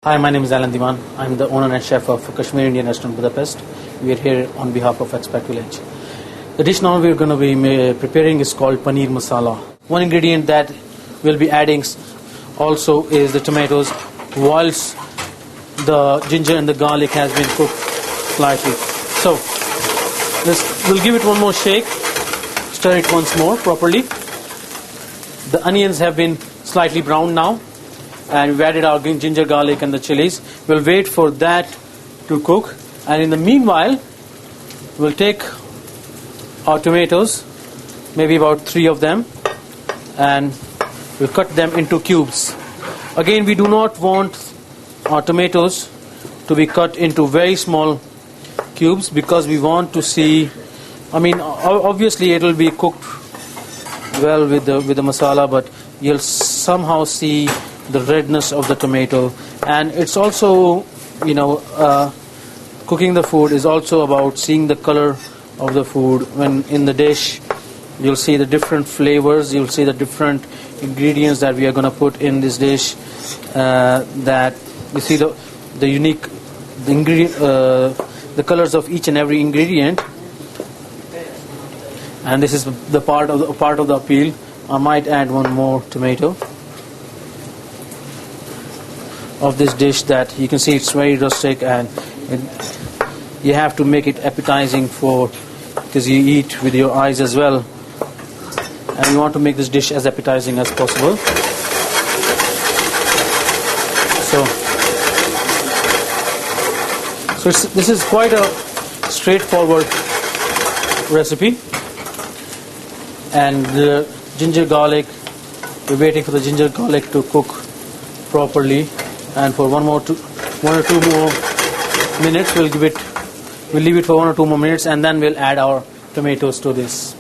Hi, my name is Alan Diwan. I'm the owner and chef of Kashmir Indian Restaurant Budapest. We are here on behalf of Expat Village. The dish now we're going to be preparing is called Paneer Masala. One ingredient that we'll be adding also is the tomatoes, whilst the ginger and the garlic has been cooked slightly. So we'll give it one more shake, stir it once more properly. The onions have been slightly browned now, and we've added our ginger, garlic and the chilies. We'll wait for that to cook, and in the meanwhile we'll take our tomatoes, maybe about 3 of them, and we'll cut them into cubes. Again, we do not want our tomatoes to be cut into very small cubes because we want to see, obviously it will be cooked well with the masala, but you'll somehow see the redness of the tomato. And it's also, cooking the food is also about seeing the color of the food. When in the dish, you'll see the different flavors, you'll see the different ingredients that we are going to put in this dish, that you see the unique the colors of each and every ingredient. And this is the part of the appeal. I might add one more tomato of this dish. That you can see it's very rustic, and you have to make it appetizing because you eat with your eyes as well, and you want to make this dish as appetizing as possible. So this is quite a straightforward recipe. And the ginger garlic, we're waiting for the ginger garlic to cook properly, and for 1 or 2 more minutes we'll leave it for 1 or 2 more minutes, and then we'll add our tomatoes to this.